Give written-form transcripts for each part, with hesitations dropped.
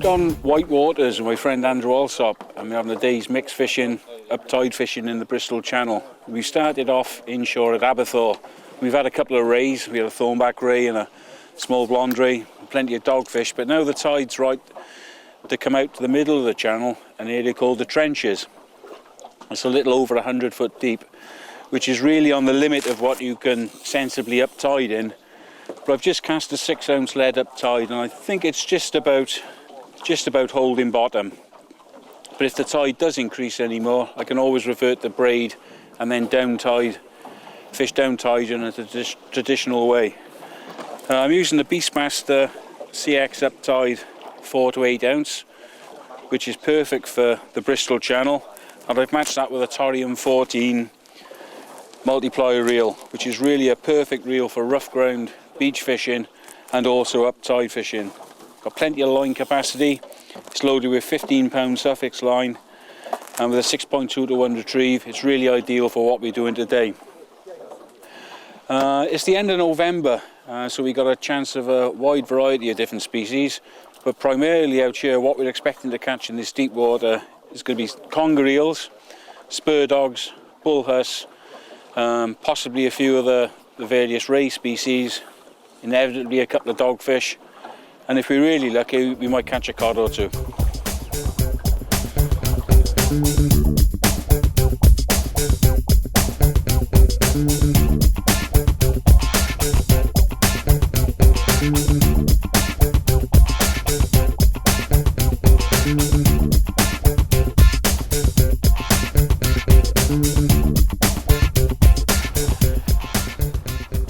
out on Whitewaters with my friend Andrew Alsop, and we're having a day's mixed fishing, up-tide fishing in the Bristol Channel. We started off inshore at Aberthaw. We've had a couple of rays. We had a thornback ray and a small blonde ray, plenty of dogfish, but now the tide's right to come out to the middle of the channel, an area called the Trenches. It's a little over 100 foot deep, which is really on the limit of what you can sensibly up-tide in. But I've just cast a 6-ounce lead up tide, and I think it's just about holding bottom. But if the tide does increase anymore, I can always revert the braid and then down tide, fish down tide in a traditional way. I'm using the Beastmaster CX up tide 4 to 8 ounce, which is perfect for the Bristol Channel, and I've matched that with a Torium 14 multiplier reel, which is really a perfect reel for rough ground beach fishing and also up tide fishing. Got plenty of line capacity. It's loaded with 15-pound Suffolk line, and with a 6.2 to 1 retrieve, it's really ideal for what we're doing today. It's the end of November, so we got a chance of a wide variety of different species, but primarily out here what we're expecting to catch in this deep water is going to be conger eels, spur dogs, bullhuss, possibly a few of the various ray species, inevitably a couple of dogfish, and if we're really lucky we might catch a cod or two.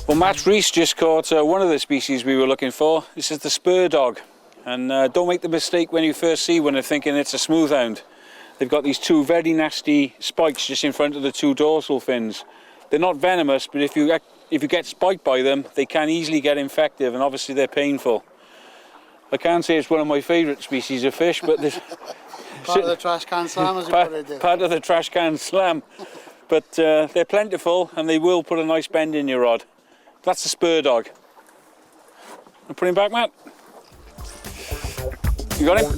Well, Matt Reese just caught one of the species we were looking for. This is the Spur Dog, and don't make the mistake when you first see one of thinking it's a smoothhound. They've got these two very nasty spikes just in front of the two dorsal fins. They're not venomous, but if you get spiked by them, they can easily get infective, and obviously they're painful. I can't say it's one of my favourite species of fish, but there's part of the trash can slam, as you put it. Part of the trash can slam, but they're plentiful and they will put a nice bend in your rod. That's the Spur Dog. I'll put him back, Matt. You got him?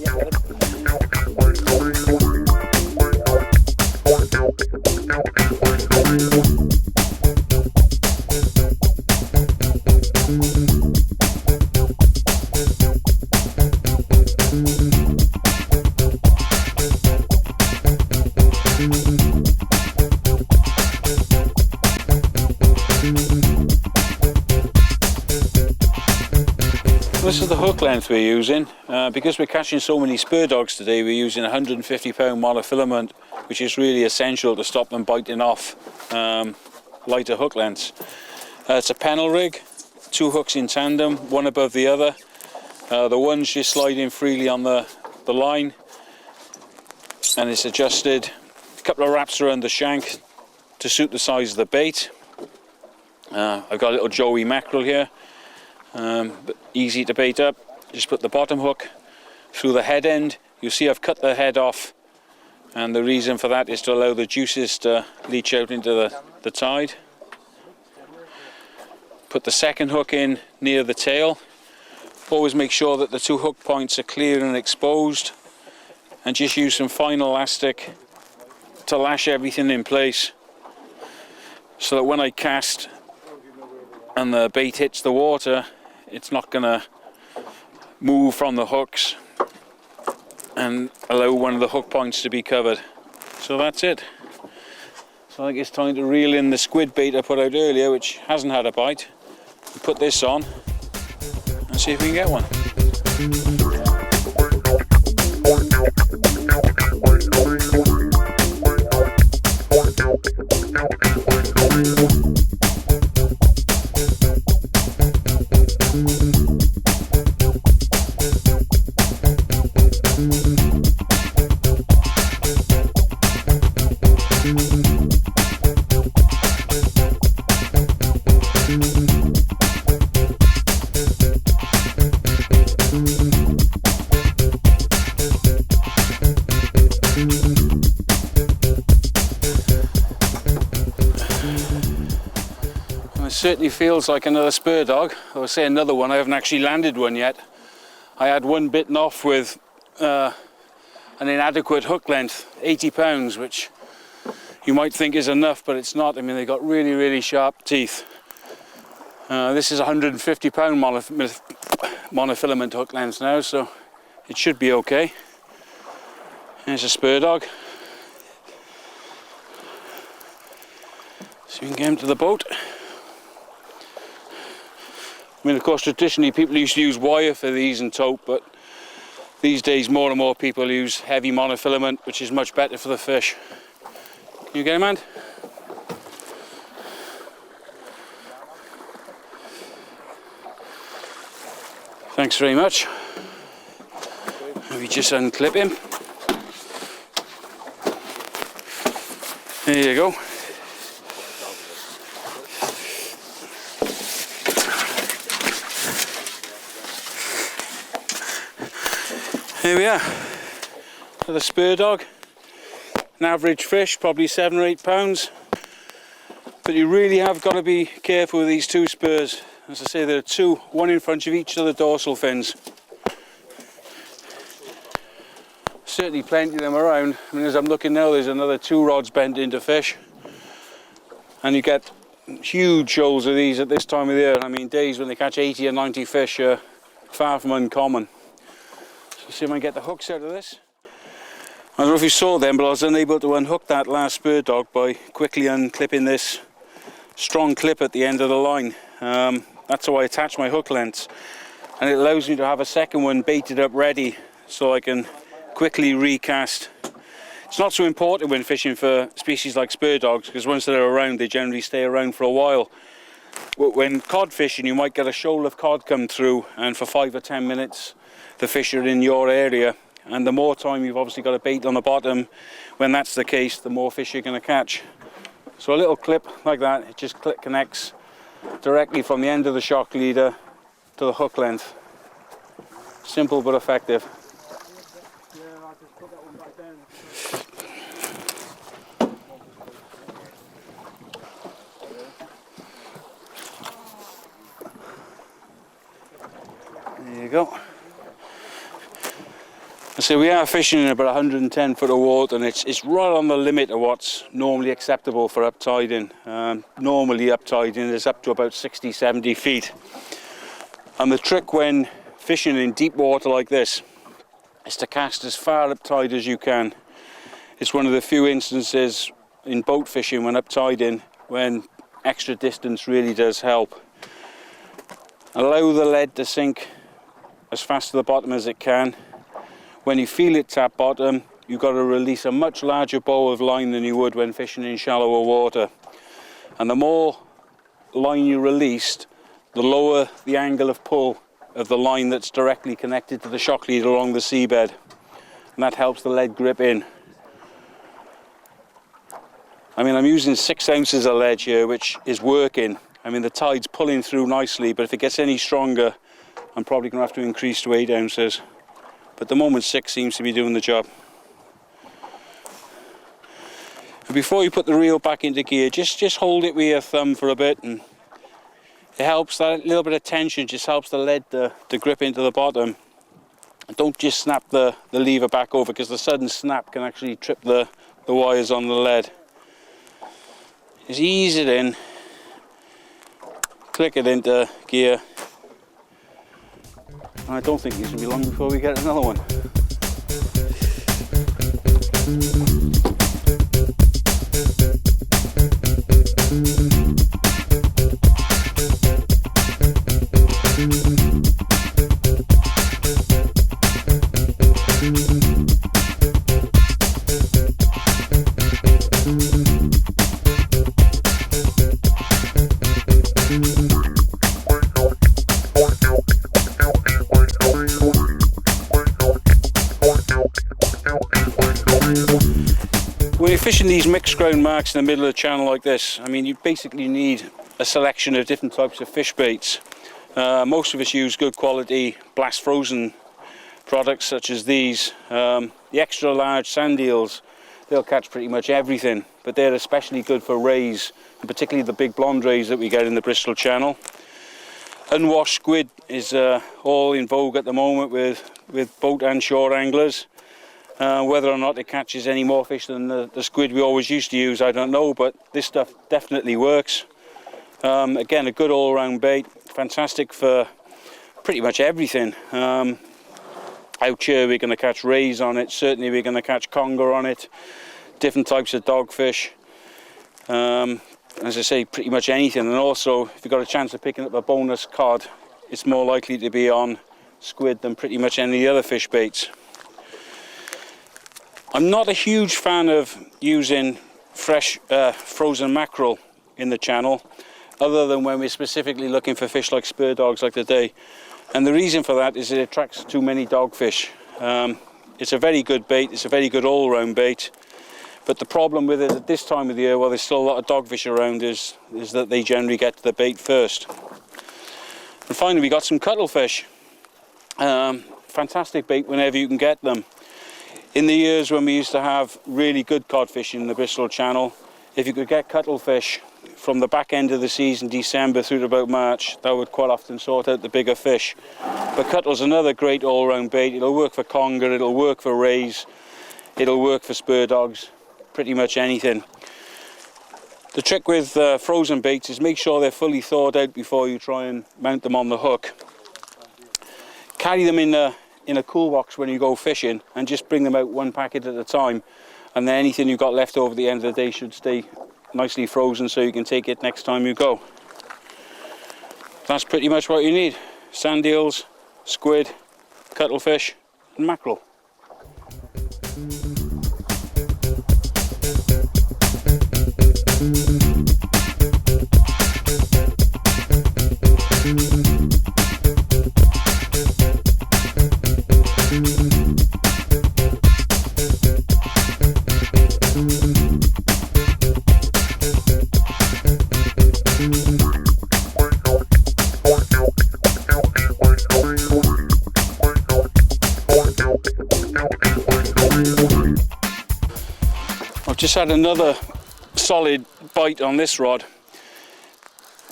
This is the hook length we're using. Because we're catching so many spur dogs today, we're using 150-pound monofilament, which is really essential to stop them biting off lighter hook lengths. It's a pennel rig, 2 hooks in tandem, one above the other. The one's just sliding freely on the line, and it's adjusted. A couple of wraps around the shank to suit the size of the bait. I've got a little joey mackerel here. But easy to bait up. Just put the bottom hook through the head end. You'll see I've cut the head off, and the reason for that is to allow the juices to leach out into the tide. Put the second hook in near the tail. Always make sure that the 2 hook points are clear and exposed, and just use some fine elastic to lash everything in place so that when I cast and the bait hits the water, it's not going to move from the hooks and allow one of the hook points to be covered. So that's it. So I think it's time to reel in the squid bait I put out earlier, which hasn't had a bite. Put this on and see if we can get one. Certainly feels like another spur dog. I would say another one. I haven't actually landed one yet. I had one bitten off with an inadequate hook length, 80 pounds, which you might think is enough, but it's not. I mean, they've got really, really sharp teeth. This is 150 pound monofilament hook length now, so it should be okay. There's a Spur Dog. So we can get him to the boat. I mean, of course, traditionally people used to use wire for these and tope, but these days more and more people use heavy monofilament, which is much better for the fish. Can you get him, man? Thanks very much. We just unclip him. There you go. Here we are. For the Spur Dog. An average fish, probably 7 or 8 pounds. But you really have got to be careful with these two spurs. As I say, there are two, one in front of each of the dorsal fins. Certainly plenty of them around. I mean, as I'm looking now, there's another 2 rods bent into fish. And you get huge shoals of these at this time of the year. I mean, days when they catch 80 or 90 fish are far from uncommon. So see if I can get the hooks out of this. I don't know if you saw them, but I was unable to unhook that last Spur Dog by quickly unclipping this strong clip at the end of the line. That's how I attach my hook lengths, and it allows me to have a second one baited up ready so I can quickly recast. It's not so important when fishing for species like Spur Dogs, because once they're around they generally stay around for a while. But when cod fishing, you might get a shoal of cod come through, and for 5 or 10 minutes the fish are in your area, and the more time you've obviously got a bait on the bottom, when that's the case, the more fish you're going to catch. So a little clip like that, it just connects directly from the end of the shock leader to the hook length. Simple but effective. There you go. So we are fishing in about 110 foot of water, and it's right on the limit of what's normally acceptable for uptiding. Normally uptiding is up to about 60-70 feet. And the trick when fishing in deep water like this is to cast as far uptide as you can. It's one of the few instances in boat fishing when uptiding when extra distance really does help. Allow the lead to sink as fast to the bottom as it can. When you feel it tap bottom, you've got to release a much larger bow of line than you would when fishing in shallower water. And the more line you released, the lower the angle of pull of the line that's directly connected to the shock lead along the seabed. And that helps the lead grip in. I mean, I'm using 6 ounces of lead here, which is working. I mean, the tide's pulling through nicely, but if it gets any stronger, I'm probably going to have to increase to 8 ounces. But at the moment 6 seems to be doing the job. And before you put the reel back into gear, just hold it with your thumb for a bit, and it helps. That little bit of tension just helps the lead to grip into the bottom. And don't just snap the lever back over, because the sudden snap can actually trip the wires on the lead. Just ease it in, click it into gear. I don't think it's going to be long before we get another one. When you're fishing these mixed ground marks in the middle of the channel like this, I mean, you basically need a selection of different types of fish baits. Most of us use good quality blast frozen products such as these. The extra large sand eels, they'll catch pretty much everything, but they're especially good for rays, and particularly the big blonde rays that we get in the Bristol Channel. Unwashed squid is all in vogue at the moment with boat and shore anglers. Whether or not it catches any more fish than the squid we always used to use, I don't know, but this stuff definitely works. Again, a good all-round bait, fantastic for pretty much everything. Out here we're going to catch rays on it, certainly we're going to catch conger on it, different types of dogfish. As I say, pretty much anything. And also, if you've got a chance of picking up a bonus cod, it's more likely to be on squid than pretty much any other fish baits. I'm not a huge fan of using fresh frozen mackerel in the channel, other than when we're specifically looking for fish like spur dogs like today. And the reason for that is it attracts too many dogfish. It's a very good bait, it's a very good all-round bait. But the problem with it at this time of the year, while there's still a lot of dogfish around, is that they generally get to the bait first. And finally, we got some cuttlefish. Fantastic bait whenever you can get them. In the years when we used to have really good cod fishing in the Bristol Channel, if you could get cuttlefish from the back end of the season, December through to about March, that would quite often sort out the bigger fish. But cuttle's another great all-round bait. It'll work for conger, it'll work for rays, it'll work for spur dogs. Pretty much anything. The trick with frozen baits is make sure they're fully thawed out before you try and mount them on the hook. Carry them in a cool box when you go fishing and just bring them out one packet at a time, and then anything you've got left over the end of the day should stay nicely frozen so you can take it next time you go. That's pretty much what you need. Sand eels, squid, cuttlefish and mackerel. I've just had another solid bite on this rod,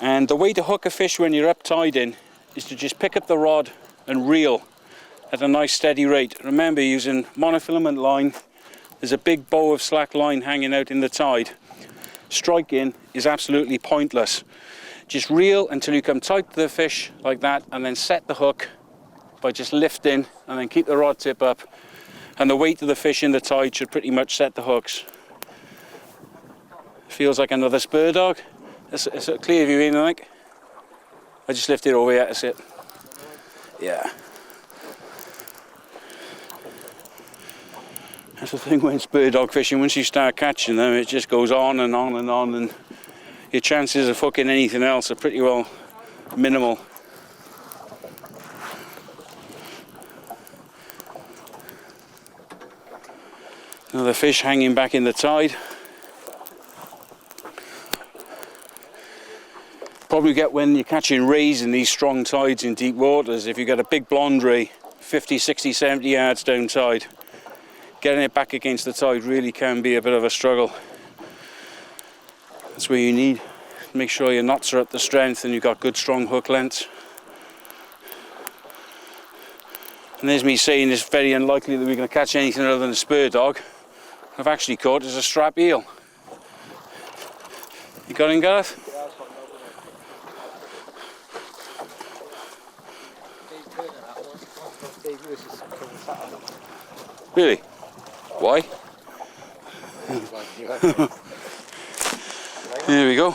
and the way to hook a fish when you're uptiding is to just pick up the rod and reel at a nice steady rate. Remember, using monofilament line, there's a big bow of slack line hanging out in the tide. Striking is absolutely pointless. Just reel until you come tight to the fish like that, and then set the hook by just lifting, and then keep the rod tip up, and the weight of the fish in the tide should pretty much set the hooks. Feels like another spur dog. It's a clear view in, like. I just lift it over here, that's it. Yeah. That's the thing when spur dog fishing, once you start catching them, it just goes on and on and on, and your chances of hooking anything else are pretty well minimal. Another fish hanging back in the tide. Probably get when you're catching rays in these strong tides in deep waters, if you get a big blonde ray 50, 60, 70 yards down tide, getting it back against the tide really can be a bit of a struggle. That's where you need to make sure your knots are at the strength and you've got good strong hook lengths. And there's me saying it's very unlikely that we're going to catch anything other than a spur dog. I've actually caught is a strap eel. You got him, Gareth? Really? Why? There we go.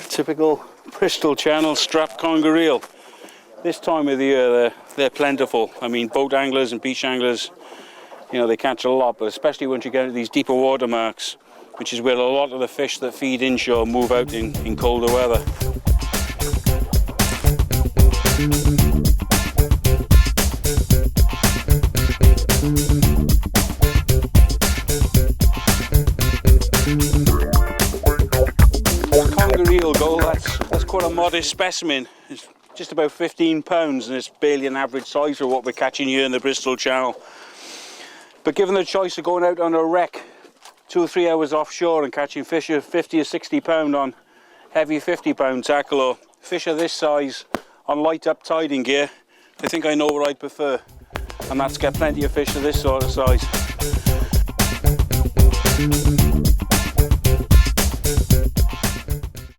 Typical Bristol Channel strap conger eel. This time of the year they're plentiful. I mean, boat anglers and beach anglers, you know, they catch a lot, but especially once you get into these deeper water marks, which is where a lot of the fish that feed inshore move out in colder weather. Conger eel gull, that's quite a modest specimen. It's just about 15 pounds and it's barely an average size for what we're catching here in the Bristol Channel. But given the choice of going out on a wreck 2 or 3 hours offshore and catching fish of 50 or 60 pound on heavy 50 pound tackle, or fish of this size on light up tiding gear, I think I know what I'd prefer, and that's get plenty of fish of this sort of size.